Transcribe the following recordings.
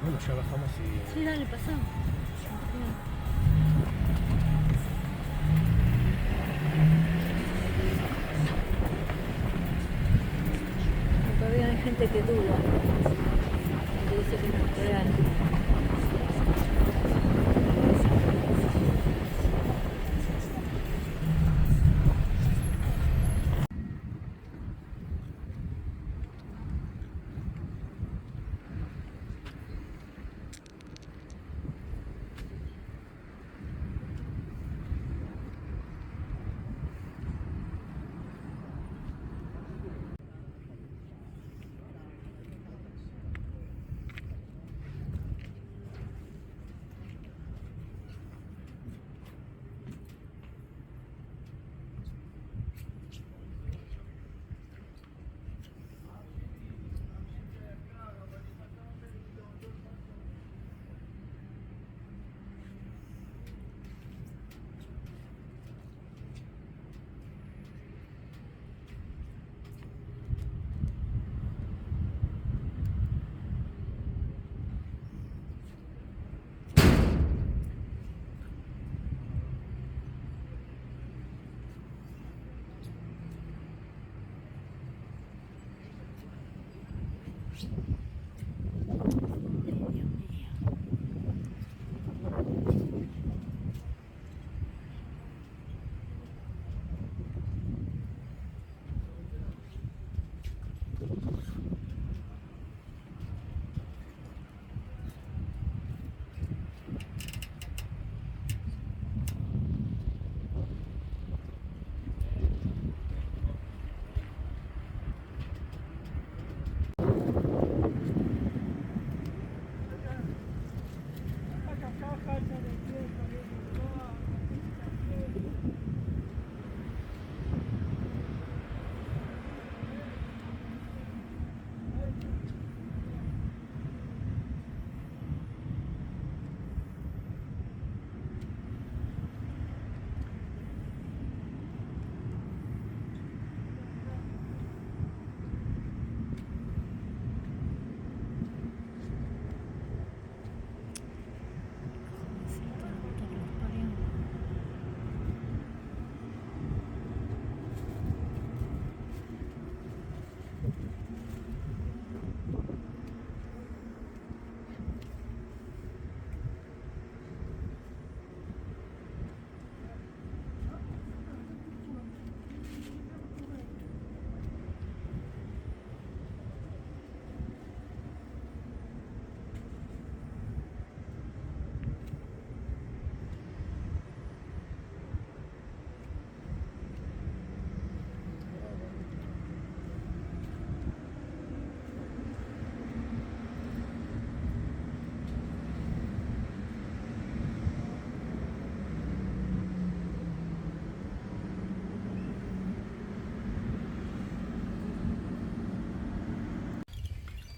Bueno, ya bajamos y... Sí, dale, pasamos. Todavía hay gente que duda, que dice que no es real.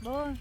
Voy.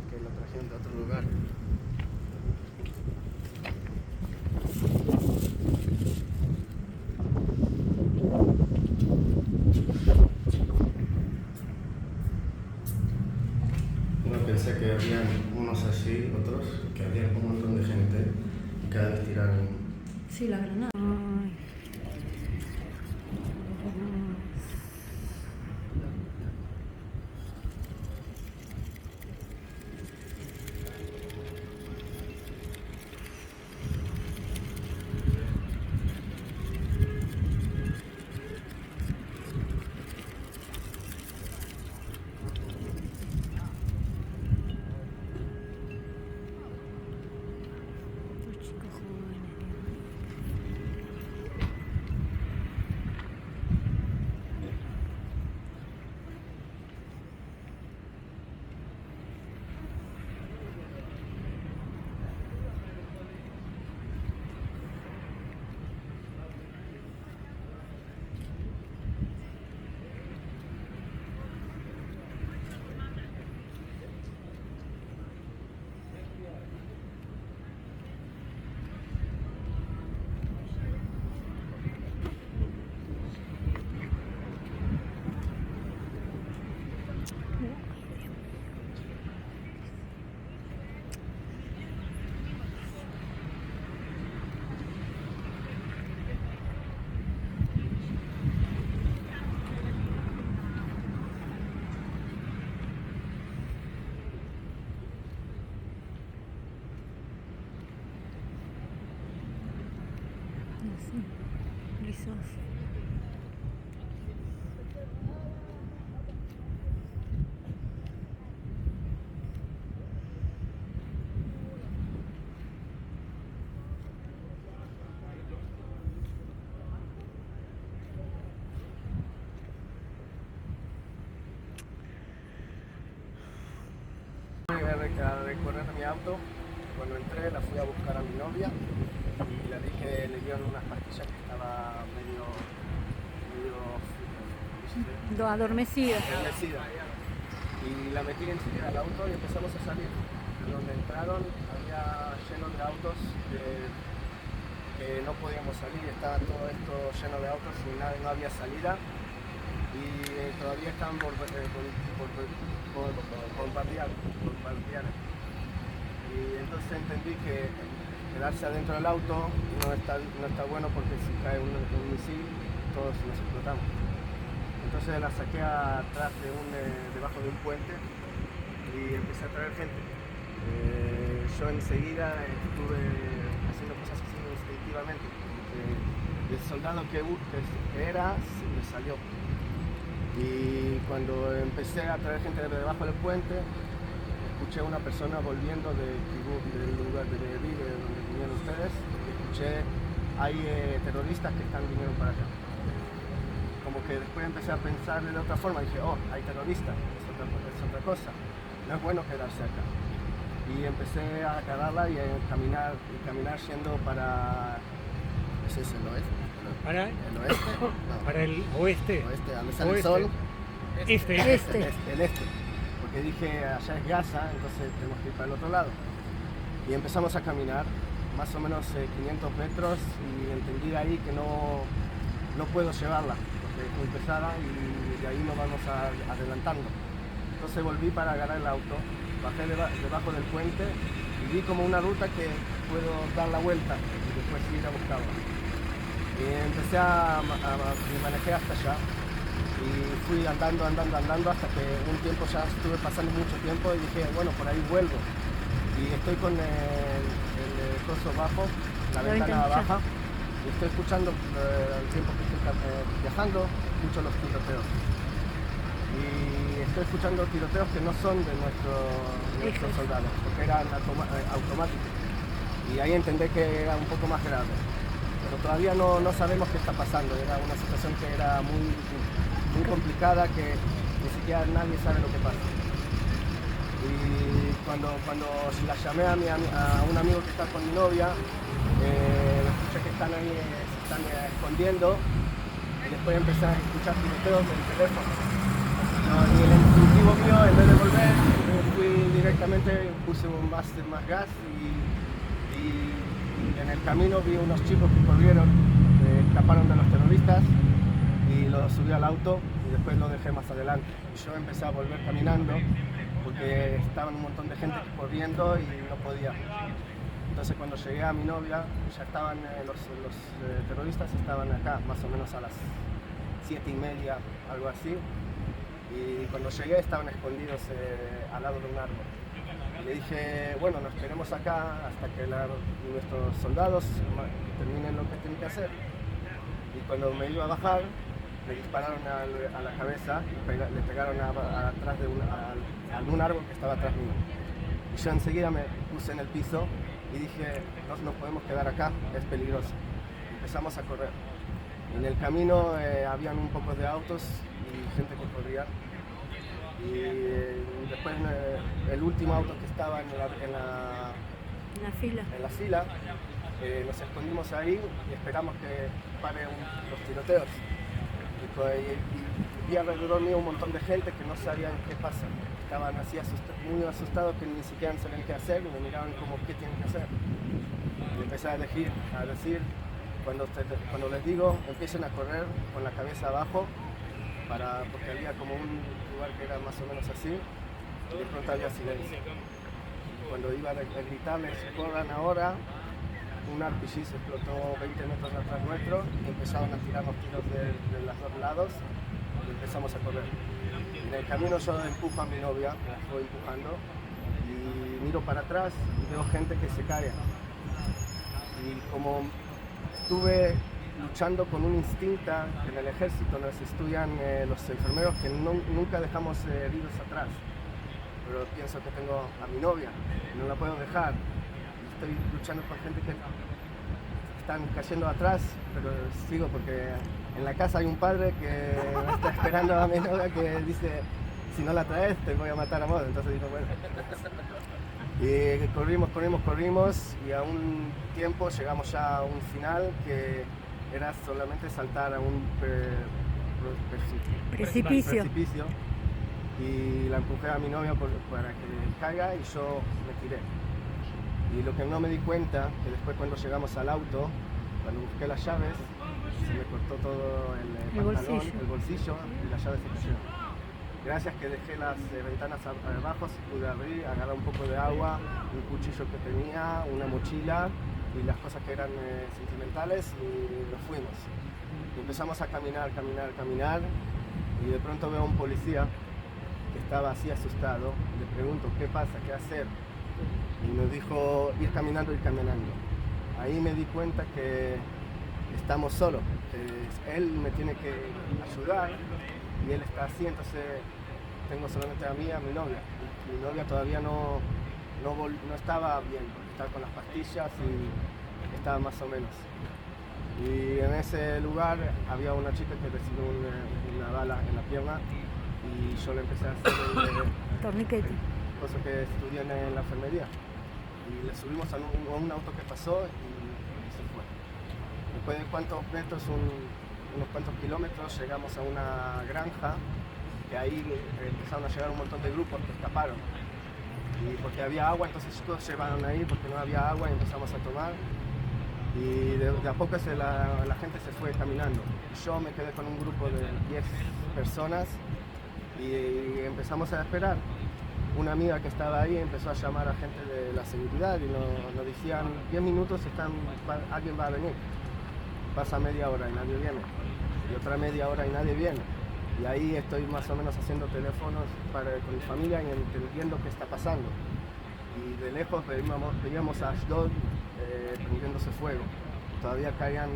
Que lo trajeron de otro lugar. pensé que habían unos así, otros, que había un montón de gente y cada vez tiraron. Sí, la granada. Ay. Estos chicos jóvenes, así, lisos. A recorrer mi auto. Cuando entré la fui a buscar a mi novia y le dije, le dieron unas pastillas que estaba medio Adormecida. adormecida. Y la metí enseguida al auto y empezamos a salir. Donde entraron había lleno de autos que no podíamos salir, estaba todo esto lleno de autos y no había salida. Y todavía estaban bombardear. Y entonces entendí que quedarse adentro del auto no está bueno porque si cae un misil todos nos explotamos. Entonces la saqué atrás debajo de un puente y empecé a traer gente. Yo enseguida estuve haciendo cosas así instintivamente. El soldado que era me salió. Y cuando empecé a traer gente de debajo del puente, escuché a una persona volviendo del lugar de donde vinieron ustedes. Escuché, hay terroristas que vinieron para acá. Como que después empecé a pensar de otra forma, dije, oh, hay terroristas, es otra cosa, no es bueno quedarse acá. Y empecé a agarrarla y a caminar yendo para... ¿Ese es el oeste? ¿Para? ¿El oeste? No. Para el oeste. Oeste, donde sale el Oeste. sol. Este. El este. Porque dije, allá es Gaza, entonces tenemos que ir para el otro lado. Y empezamos a caminar, más o menos 500 metros, y entendí ahí que no puedo llevarla, porque es muy pesada y de ahí nos vamos adelantando. Entonces volví para agarrar el auto, bajé debajo del puente y vi como una ruta que puedo dar la vuelta y después ir a buscarla. Y empecé me manejé hasta allá y fui andando hasta que un tiempo ya estuve pasando mucho tiempo y dije, bueno, por ahí vuelvo. Y estoy con el coso bajo, la ventana baja, y estoy escuchando el tiempo que estoy viajando, escucho los tiroteos. Y estoy escuchando tiroteos que no son de nuestros soldados, porque eran automáticos. Y ahí entendí que era un poco más grave. Pero todavía no sabemos qué está pasando, era una situación que era muy complicada, que ni siquiera nadie sabe lo que pasa. Y cuando la llamé a un amigo que está con mi novia, escuché que están ahí, se están escondiendo, y después empecé a escuchar tiroteos del teléfono. Y el instintivo mío, en vez de volver, fui directamente, puse más gas y en el camino vi unos chicos que corrieron, escaparon de los terroristas y los subí al auto y después lo dejé más adelante. Y yo empecé a volver caminando porque estaban un montón de gente corriendo y no podía. Entonces cuando llegué a mi novia, ya estaban los terroristas estaban acá, más o menos a las 7:30, algo así. Y cuando llegué estaban escondidos al lado de un árbol. Y le dije, bueno, nos quedemos acá hasta que nuestros soldados terminen lo que tienen que hacer. Y cuando me iba a bajar, me dispararon a la cabeza y le pegaron atrás de un árbol que estaba atrás mío. Y yo enseguida me puse en el piso y dije, no nos podemos quedar acá, es peligroso. Empezamos a correr. En el camino habían un poco de autos y gente que corría. Y después el último auto que estaba en la fila, nos escondimos ahí y esperamos que pare los tiroteos. Y vi alrededor mío un montón de gente que no sabían qué pasa. Estaban así muy asustados que ni siquiera sabían qué hacer y me miraban como qué tienen que hacer. Y empecé a decir, cuando les digo, empiecen a correr con la cabeza abajo, porque había como un lugar que era más o menos así, y de pronto había silencio. Y cuando iba a gritarles, corran ahora, un RPG se explotó 20 metros atrás nuestro y empezaron a tirarnos tiros de los dos lados y empezamos a correr. En el camino yo empujo a mi novia, la estoy empujando, y miro para atrás y veo gente que se cae. Y como estuve luchando con un instinto en el ejército, nos estudian los enfermeros que nunca dejamos heridos atrás. Pero pienso que tengo a mi novia, no la puedo dejar. Estoy luchando con gente que están cayendo atrás, pero sigo porque en la casa hay un padre que está esperando a mi novia que dice, si no la traes te voy a matar a vos. Entonces digo, bueno. Y corrimos y a un tiempo llegamos ya a un final que era solamente saltar a un precipicio. Y la empujé a mi novia para que caiga y yo me tiré. Y lo que no me di cuenta, que después cuando llegamos al auto, cuando busqué las llaves, se me cortó todo el pantalón, el bolsillo y las llaves se pusieron. Gracias que dejé las ventanas abajo, pude abrir, agarrar un poco de agua, un cuchillo que tenía, una mochila y las cosas que eran sentimentales y nos fuimos. Y empezamos a caminar y de pronto veo a un policía que estaba así asustado. Le pregunto, ¿qué pasa? ¿Qué hacer? Y nos dijo, ir caminando. Ahí me di cuenta que estamos solos, que él me tiene que ayudar y él está así, entonces tengo solamente a mí y a mi novia. Y mi novia todavía no estaba bien, estaba con las pastillas y estaba más o menos. Y en ese lugar había una chica que recibió una bala en la pierna y yo le empecé a hacer el torniquete, cosa que estudié en la enfermería. Y le subimos a un auto que pasó y se fue. Después de cuántos metros, unos cuantos kilómetros, llegamos a una granja y ahí empezaron a llegar un montón de grupos que escaparon. Y porque había agua, entonces todos se llevaron ahí porque no había agua y empezamos a tomar. Y de a poco la gente se fue caminando. Yo me quedé con un grupo de 10 personas y empezamos a esperar. Una amiga que estaba ahí empezó a llamar a gente de la seguridad y nos decían 10 minutos alguien va a venir. Pasa media hora y nadie viene. Y otra media hora y nadie viene. Y ahí estoy más o menos haciendo teléfonos con mi familia y entendiendo qué está pasando. Y de lejos veíamos a Ashdod prendiéndose fuego. Todavía caían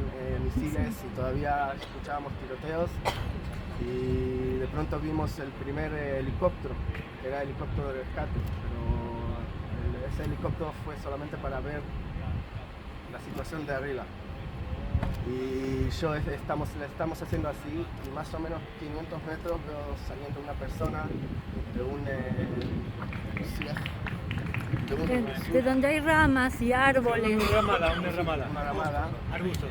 misiles y todavía escuchábamos tiroteos. Y de pronto vimos el primer helicóptero, que era el helicóptero de rescate, pero ese helicóptero fue solamente para ver la situación de arriba. Y le estamos haciendo así, y más o menos 500 metros veo saliendo una persona de donde hay ramas y árboles. Una ramada. Arbustos.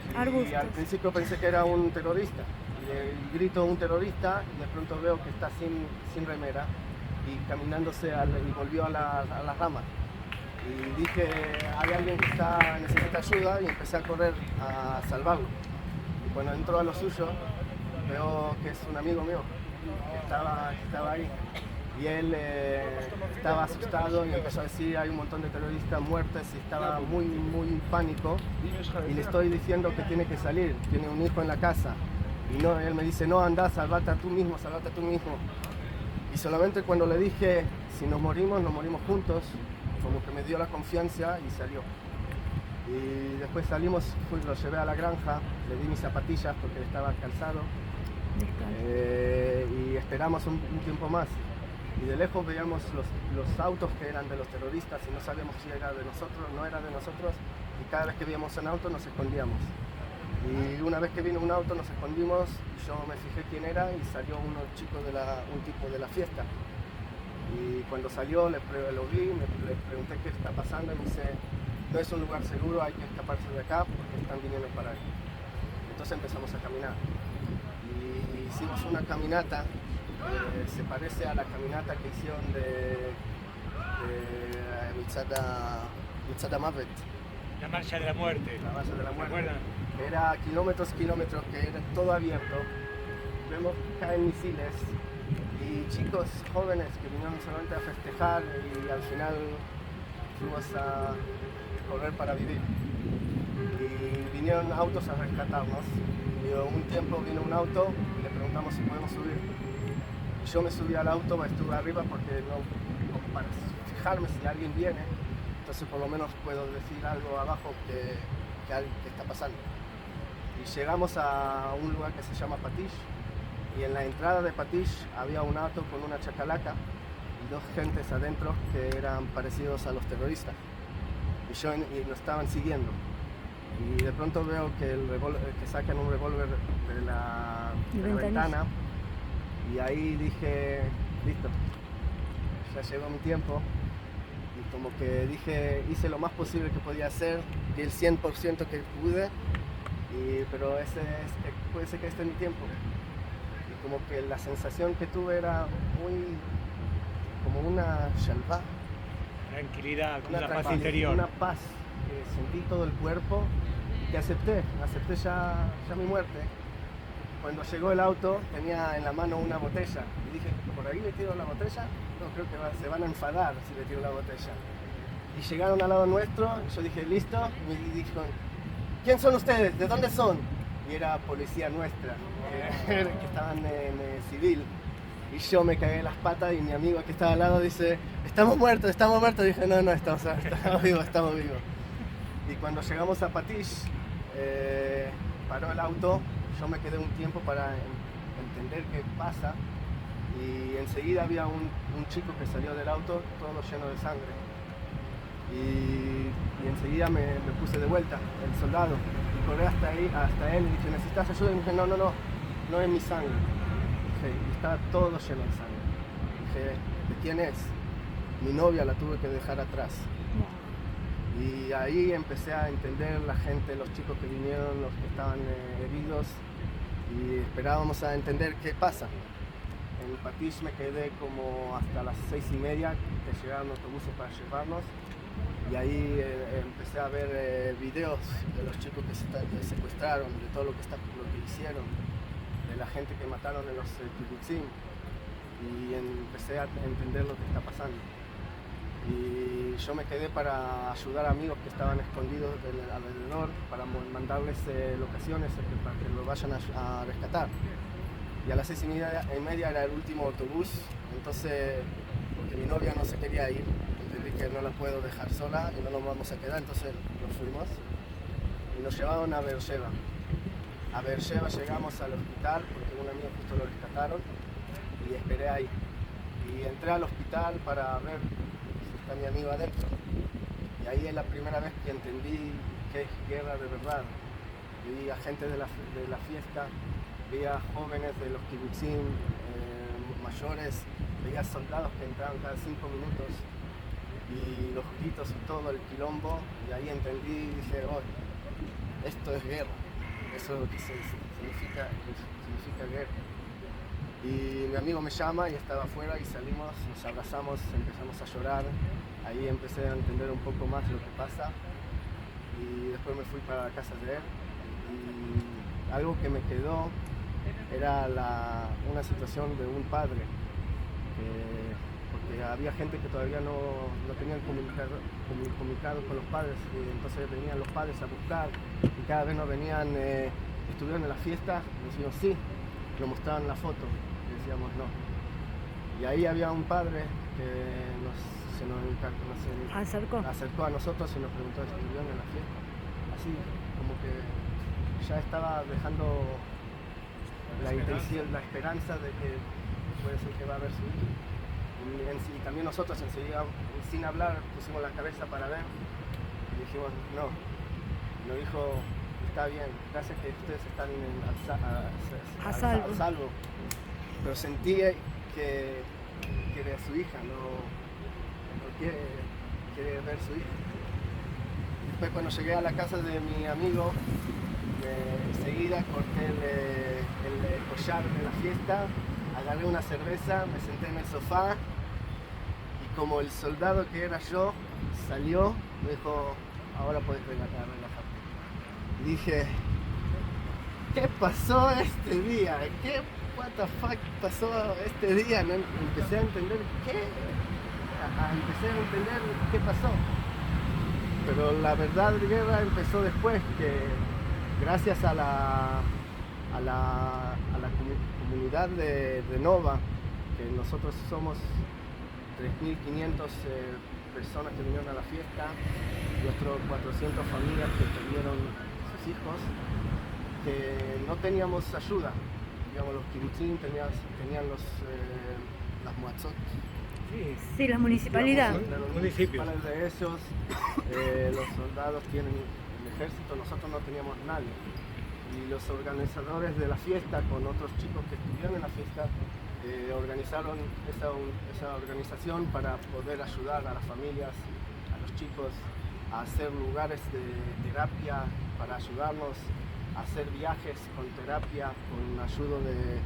Y al principio pensé que era un terorista. Y grito un terorista y de pronto veo que está sin remera y caminándose y volvió a la rama. Y dije, hay alguien que necesita ayuda y empecé a correr a salvarlo. Y cuando entró a lo suyo, veo que es un amigo mío que estaba ahí. y él estaba asustado y empezó a decir hay un montón de terroristas muertos y estaba muy pánico, y le estoy diciendo que tiene que salir, tiene un hijo en la casa, y no, él me dice no, anda, salvate a tú mismo, y solamente cuando le dije si nos morimos juntos, como que me dio la confianza y salió. Y después salimos, lo llevé a la granja, le di mis zapatillas porque estaba cansado, y esperamos un tiempo más. Y de lejos veíamos los autos que eran de los terroristas y no sabíamos si era de nosotros, no era de nosotros, y cada vez que veíamos un auto nos escondíamos. Y una vez que vino un auto nos escondimos, yo me fijé quién era y salió un tipo de la fiesta. Y cuando salió lo vi, le pregunté qué está pasando y me dice no es un lugar seguro, hay que escaparse de acá porque están viniendo para aquí. Entonces empezamos a caminar y hicimos una caminata. Se parece a la caminata que hicieron de Mitzad Mavet. La marcha de la muerte. La marcha de la muerte. ¿Recuerdan? Era kilómetros, que era todo abierto. Vemos que caen misiles y chicos jóvenes que vinieron solamente a festejar y al final fuimos a correr para vivir. Y vinieron autos a rescatarnos. Y un tiempo vino un auto y le preguntamos si podemos subir. Yo me subí al auto, estuve arriba porque como para fijarme si alguien viene, entonces por lo menos puedo decir algo abajo que está pasando. Y llegamos a un lugar que se llama Patish, y en la entrada de Patish había un auto con una chacalaca y dos gentes adentro que eran parecidos a los terroristas y nos estaban siguiendo. Y de pronto veo que sacan un revólver de la ventana. Y ahí dije, listo, ya llegó mi tiempo. Y como que dije, hice lo más posible que podía hacer, y el 100% que pude, pero puede ser que este es mi tiempo. Y como que la sensación que tuve era como una shalvá. Tranquilidad, una paz interior. Una paz, que sentí todo el cuerpo, que acepté ya mi muerte. Cuando llegó el auto tenía en la mano una botella y dije, ¿por ahí le tiro la botella? No, creo que se van a enfadar si le tiro la botella. Y llegaron al lado nuestro, yo dije, listo, y dijo, ¿quién son ustedes? ¿De dónde son? Y era policía nuestra, que estaban en civil. Y yo me cagué las patas y mi amigo que estaba al lado dice, estamos muertos. Y dije, no, estamos vivos. Y cuando llegamos a Patish, paró el auto. Yo me quedé un tiempo para entender qué pasa, y enseguida había un chico que salió del auto todo lleno de sangre, y enseguida me puse de vuelta, el soldado, y corrí hasta él y dije, ¿necesitas ayuda? Y me dije, no es mi sangre. Dije, y estaba todo lleno de sangre. Dije, ¿de quién es? Mi novia la tuve que dejar atrás. Y ahí empecé a entender la gente, los chicos que vinieron, los que estaban heridos, y esperábamos a entender qué pasa. En Patish me quedé como hasta las 6:30 que llegaron autobuses para llevarnos, y ahí empecé a ver videos de los chicos que secuestraron, de todo lo que hicieron, de la gente que mataron en los kibbutzim, y empecé a entender lo que está pasando. Y yo me quedé para ayudar a amigos que estaban escondidos alrededor, para mandarles locaciones para que lo vayan a rescatar. Y a las 6:30 era el último autobús, entonces, porque mi novia no se quería ir, entendí que no la puedo dejar sola y no nos vamos a quedar, entonces nos fuimos y nos llevaron a Beersheba. A Beersheba llegamos al hospital porque un amigo justo lo rescataron, y esperé ahí. Y entré al hospital para ver a mi amigo adentro, y ahí es la primera vez que entendí qué es guerra de verdad. Vi a gente de la fiesta, vi a jóvenes de los kibbutzim, mayores, veía soldados que entraban cada 5 minutos, y los gritos y todo el quilombo, y ahí entendí y dije, oh, esto es guerra, eso es lo que significa guerra. Y mi amigo me llama y estaba afuera, y salimos, nos abrazamos, empezamos a llorar. Ahí empecé a entender un poco más lo que pasa, y después me fui para la casa de él. Y algo que me quedó era una situación de un padre porque había gente que todavía no tenían comunicado con los padres, y entonces venían los padres a buscar y cada vez nos venían, estuvieron en la fiesta, decíamos sí, nos mostraban la foto y decíamos no. Y ahí había un padre que se nos acercó a nosotros y nos preguntó si estuvieron en la fiesta. Así como que ya estaba dejando la intención, la esperanza de que puede ser que va a haber su hijo. Y también nosotros enseguida, sin hablar, pusimos la cabeza para ver y dijimos no. Y nos dijo, está bien, gracias que ustedes están a salvo. Pero sentí que era su hija, no quiere ver su hija. Después cuando llegué a la casa de mi amigo, enseguida corté el collar de la fiesta, agarré una cerveza, me senté en el sofá y como el soldado que era yo salió, me dijo, ahora puedes relajarte. Y dije, ¿qué pasó este día? What the fuck pasó este día? ¿No? Empecé a entender qué pasó. Pero la verdad guerra empezó después, que gracias a la comunidad de Nova, que nosotros somos 3.500 personas que vinieron a la fiesta y otros 400 familias que perdieron sus hijos, que no teníamos ayuda. Digamos, los kibbutzim tenían las muatzot. Sí, la municipalidad. Los municipales de ellos, los soldados tienen el ejército, nosotros no teníamos nadie. Y los organizadores de la fiesta, con otros chicos que estuvieron en la fiesta, organizaron esa organización para poder ayudar a las familias, a los chicos, a hacer lugares de terapia para ayudarnos, a hacer viajes con terapia, con ayuda de...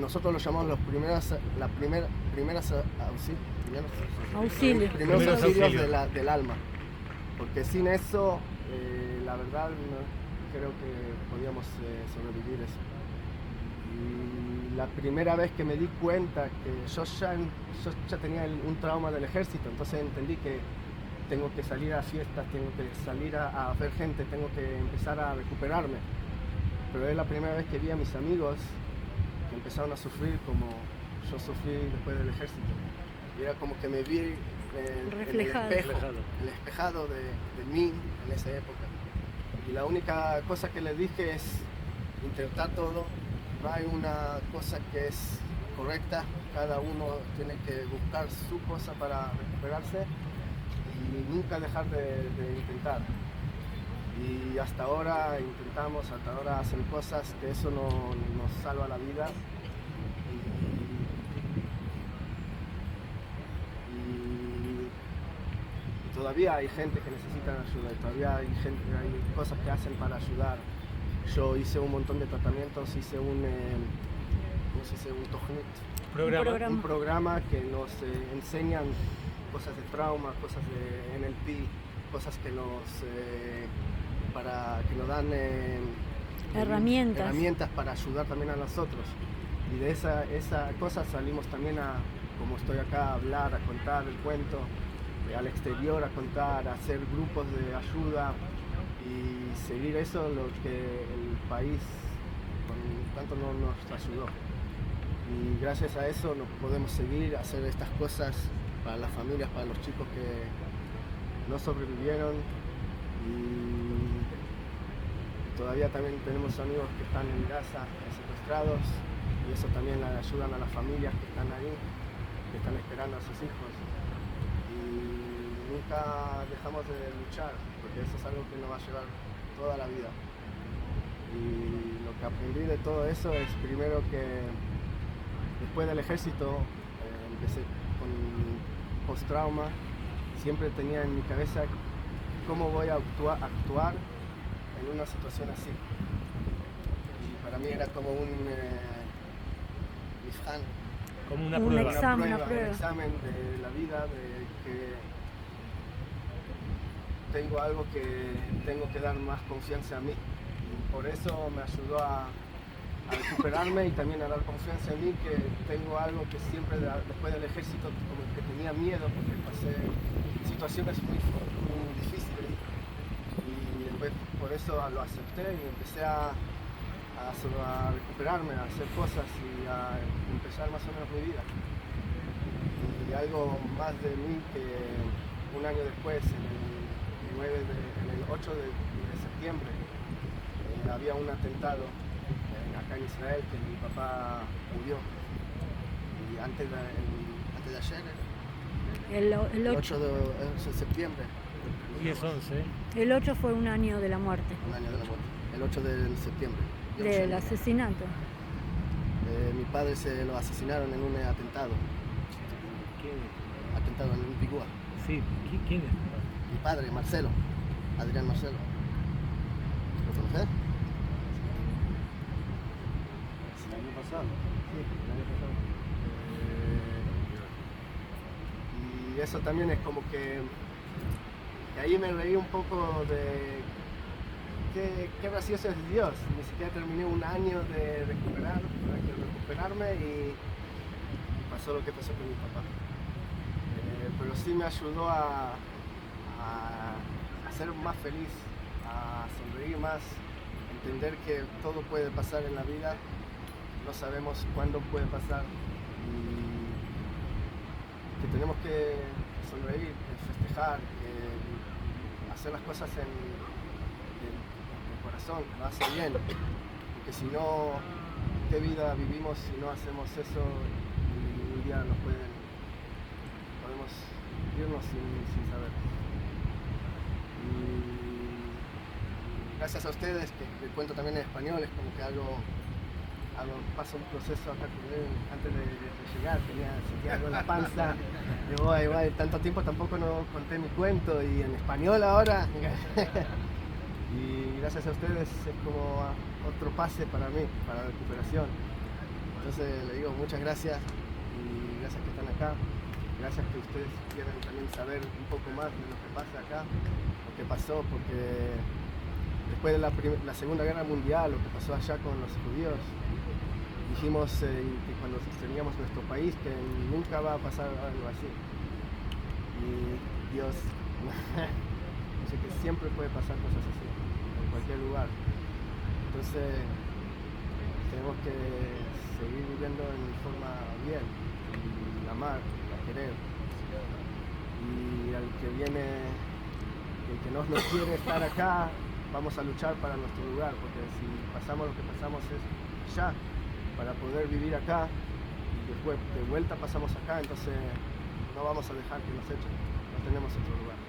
Nosotros lo llamamos los primeros auxilios del alma, porque sin eso, la verdad, no creo que podíamos sobrevivir eso. Y la primera vez que me di cuenta que yo ya tenía un trauma del ejército, entonces entendí que tengo que salir a fiestas, tengo que salir a ver gente, tengo que empezar a recuperarme. Pero es la primera vez que vi a mis amigos que empezaron a sufrir como yo sufrí después del ejército. Y era como que me vi reflejado. El espejado de mí en esa época. Y la única cosa que les dije es intentar todo. No hay una cosa que es correcta, cada uno tiene que buscar su cosa para recuperarse y nunca dejar de intentar. Y hasta ahora intentamos, hasta ahora hacen cosas que eso no nos salva la vida. Y todavía hay gente que necesita ayuda, y todavía hay cosas que hacen para ayudar. Yo hice un montón de tratamientos, hice un programa que nos enseñan cosas de trauma, cosas de NLP, cosas que nos dan herramientas para ayudar también a nosotros. Y de esa cosa salimos también como estoy acá, a hablar, a contar el cuento, al exterior a contar, a hacer grupos de ayuda y seguir eso, lo que el país con tanto no nos ayudó. Y gracias a eso nos podemos seguir, hacer estas cosas para las familias, para los chicos que no sobrevivieron. Y todavía también tenemos amigos que están en Gaza, secuestrados, y eso también ayudan a las familias que están ahí, que están esperando a sus hijos. Y nunca dejamos de luchar, porque eso es algo que nos va a llevar toda la vida. Y lo que aprendí de todo eso es primero que después del ejército empecé con post-trauma, siempre tenía en mi cabeza cómo voy a actuar en una situación así. Y para mí era como un mifhan, como una prueba. Un examen de la vida, de que tengo algo que tengo que dar más confianza a mí. Y por eso me ayudó a a recuperarme y también a dar confianza en mí, que tengo algo que siempre después del ejército como que tenía miedo porque pasé situaciones muy difíciles y después por eso lo acepté y empecé a recuperarme, a hacer cosas y a empezar más o menos mi vida. Y algo más de mí que un año después, en el 8 de septiembre, había un atentado acá en Israel que mi papá murió. Y antes de ayer, el 8 de septiembre. Hoy es 11. El 8 fue un año de la muerte. Un año de la muerte. El 8 de septiembre. Del asesinato. Mi padre se lo asesinaron en un atentado. ¿Quién? Atentado en un pigua. Sí, ¿quién es? Mi padre, Marcelo. Adrián Marcelo. ¿Lo conoces? El año pasado. Sí, el año pasado. Y eso también es como que ahí me reí un poco de qué gracioso es Dios. Ni siquiera terminé un año de recuperarme y pasó lo que pasó con mi papá. Pero sí me ayudó a ser más feliz, a sonreír más, entender que todo puede pasar en la vida, no sabemos cuándo puede pasar y que tenemos que sonreír, festejar, hacer las cosas en el corazón, que lo hace bien, porque si no, ¿qué vida vivimos si no hacemos eso? Y un día podemos irnos sin saber. Y gracias a ustedes, que cuento también en español, es como que pasa un proceso acá con él antes de llegar, sentía algo en la panza, digo, igual, tanto tiempo tampoco no conté mi cuento y en español ahora. Y gracias a ustedes es como otro pase para mí, para la recuperación. Entonces le digo muchas gracias y gracias que están acá. Gracias que ustedes quieran también saber un poco más de lo que pasa acá, lo que pasó, porque después de la Segunda Guerra Mundial, lo que pasó allá con los judíos, dijimos que cuando teníamos nuestro país que nunca va a pasar algo así. Y Dios dice que siempre puede pasar cosas así, en cualquier lugar. Entonces tenemos que seguir viviendo en forma bien, y amar, querer. Y al que viene, el que no quiere estar acá, vamos a luchar para nuestro lugar, porque si pasamos lo que pasamos es ya, para poder vivir acá, y después de vuelta pasamos acá, entonces no vamos a dejar que nos echen, no tenemos otro lugar.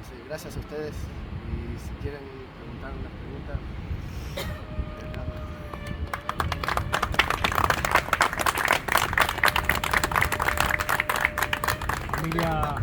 Entonces, gracias a ustedes, y si quieren preguntar unas preguntas, Familia